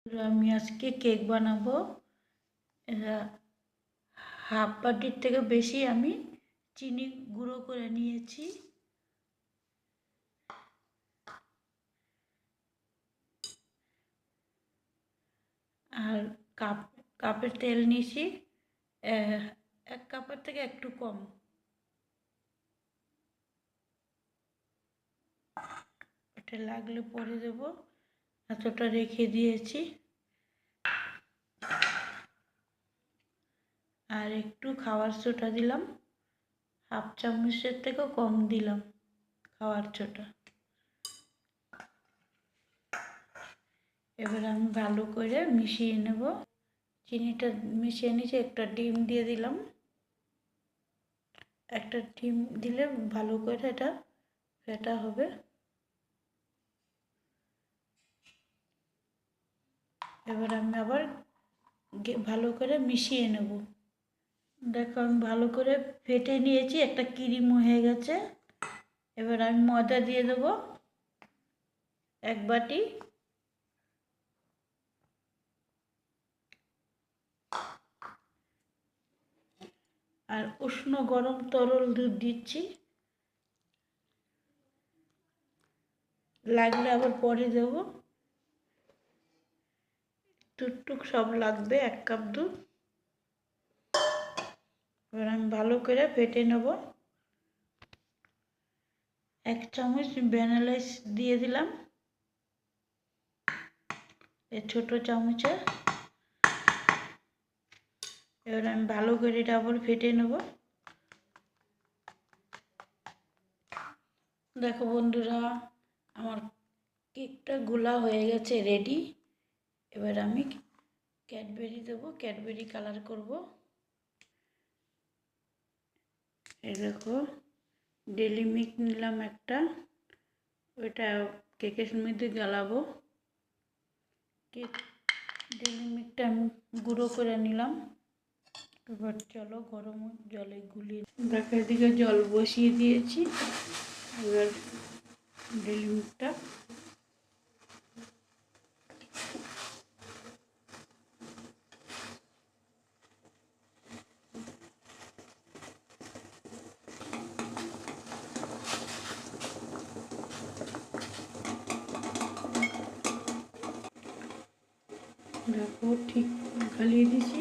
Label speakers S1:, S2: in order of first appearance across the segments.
S1: আমি আজকে কেক বানাবো। হাফ বাটির থেকে বেশি আমি চিনি গুঁড়ো করে নিয়েছি। আর কাপের তেল নিয়েছি 1 কাপের থেকে একটু কম। এটা লাগলে পরে দেব, এতটা রেখে দিয়েছি। আর একটু খাওয়ার সোডা দিলাম, হাফ চামচের থেকেও কম দিলাম খাওয়ার সোডা। এবার আমি ভালো করে মিশিয়ে নেব। চিনিটা মিশিয়ে নিয়েছি, একটা ডিম দিয়ে দিলাম। একটা ডিম দিলে ভালো করে এটা ফেটা হবে। এবার আমি আবার ভালো করে মিশিয়ে নেব। দেখো আমি ভালো করে ফেটে নিয়েছি, একটা ক্রিম হয়ে গেছে। এবার আমি ময়দা দিয়ে দেবো 1 বাটি। আর উষ্ণ গরম তরল দুধ দিচ্ছি, লাগলে আবার পরে দেবো। টুকটুক সব লাগবে 1 কাপ দুধ। এবার আমি ভালো করে ফেটে নেব। 1 চামচ ভ্যানিলা দিয়ে দিলাম এই ছোট চামচে। এবার আমি ভালো করে এটা আবার ফেটে নেব। দেখো বন্ধুরা, আমার কেকটা গোলা হয়ে গেছে, রেডি। এবার আমি ক্যাডবেরি দেবো, ক্যাডবেরি কালার করব। এই দেখো ডেলি মিল্ক নিলাম একটা, ওইটা কেকের মধ্যে গালাবো। কেক ডেলি মিল্কটা আমি গুঁড়ো করে নিলাম। এবার চলো গরম জলে গুলিয়ে দেখো, এদিকে জল বসিয়ে দিয়েছি। এবার ডেলি মিল্কটা দেখো ঠিক গালিয়ে দিয়েছি।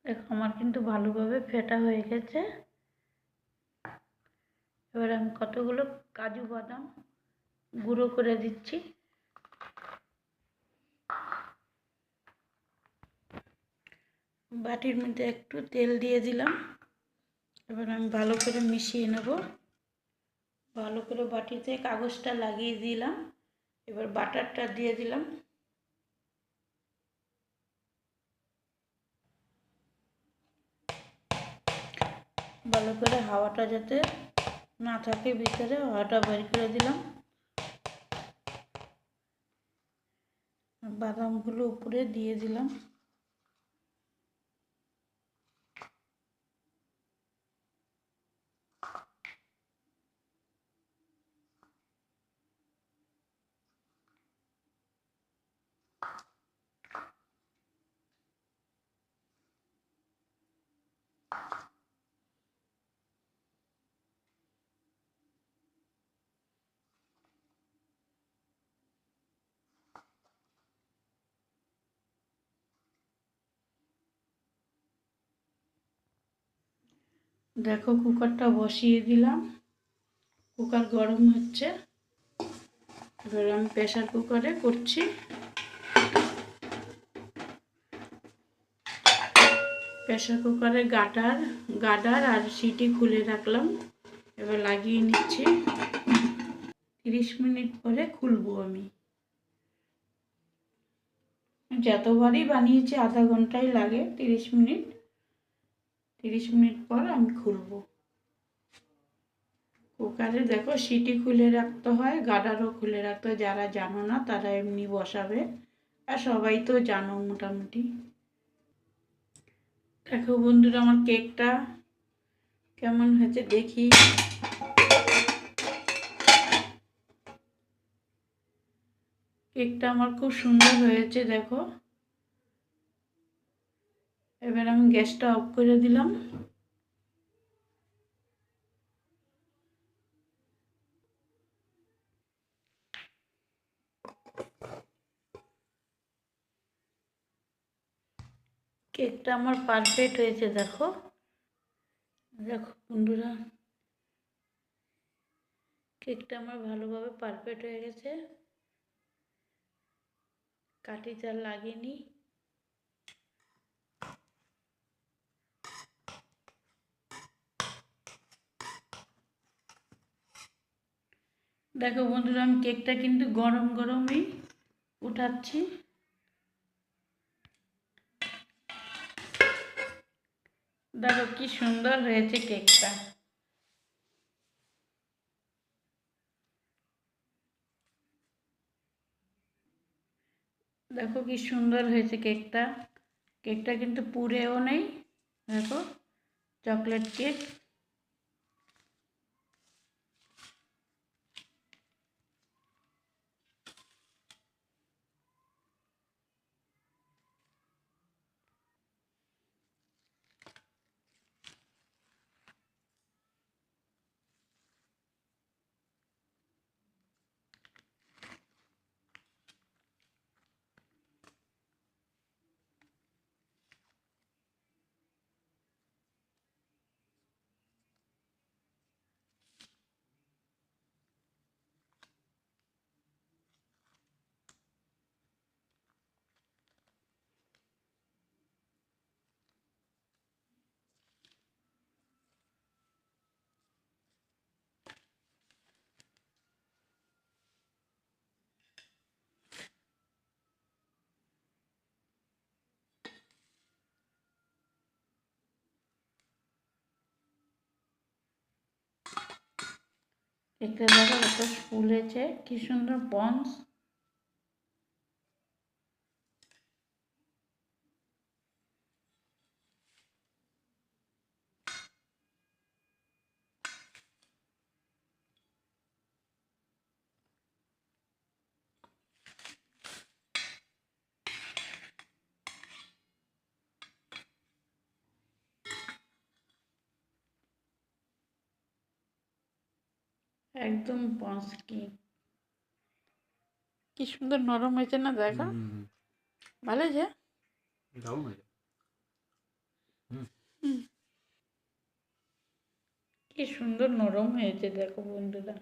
S1: দেখো আমার কিন্তু ভালোভাবে ফেটা হয়ে গেছে। এবার আমি কতগুলো কাজু বাদাম গুঁড়ো করে দিচ্ছি। বাটির মধ্যে একটু তেল দিয়ে দিলাম। এবার আমি ভালো করে মিশিয়ে নেব। ভালো করে বাটিতে কাগজটা লাগিয়ে দিলাম। এবার বাটারটা দিয়ে দিলাম। ভালো করে হাওয়াটা যাতে না থাকে ভিতরে, হাওয়াটা বের করে দিলাম। বাদামগুলো উপরে দিয়ে দিলাম। দেখো কুকারটা বসিয়ে দিলাম, কুকার গরম হচ্ছে। এবার আমি প্রেসার কুকারে করছি। প্রেসার কুকারে গার্ডার আর সিটি খুলে রাখলাম। এবার লাগিয়ে নিচ্ছি। 30 মিনিট পরে খুলবো আমি। যতবারই বানিয়েছি আধা ঘন্টাই লাগে, 30 মিনিট। 30 মিনিট পর আমি খুলবো। কুকারে দেখো সিটি খুলে রাখতে হয়, গার্ডারও খুলে রাখতে হয়। যারা জানো না তারা এমনি বসাবে, আর সবাই তো জানো মোটামুটি। দেখো বন্ধুরা আমার কেকটা কেমন হয়েছে দেখি। কেকটা আমার খুব সুন্দর হয়েছে দেখো। এবার আমি গ্যাসটা অফ করে দিলাম। কেকটা আমার পারফেক্ট হয়েছে দেখো। দেখো বন্ধুরা কেকটা আমার ভালোভাবে পারফেক্ট হয়ে গেছে, কাঠি চাল লাগেনি। দেখো বন্ধুরা আমি কেকটা কিন্তু গরম গরমই উঠাচ্ছি। দেখো কি সুন্দর হয়েছে কেকটা। দেখো কি সুন্দর হয়েছে কেকটা। কেকটা কিন্তু পুড়েও নেই। দেখো চকলেট কেক। কেকটা দেখো কত ফুলেছে, কি সুন্দর স্পঞ্জ। একদম স্পঞ্জ কেক। কি সুন্দর নরম হয়েছে না দেখো। ভালো হয়েছে। কি সুন্দর নরম হয়েছে দেখো বন্ধুরা।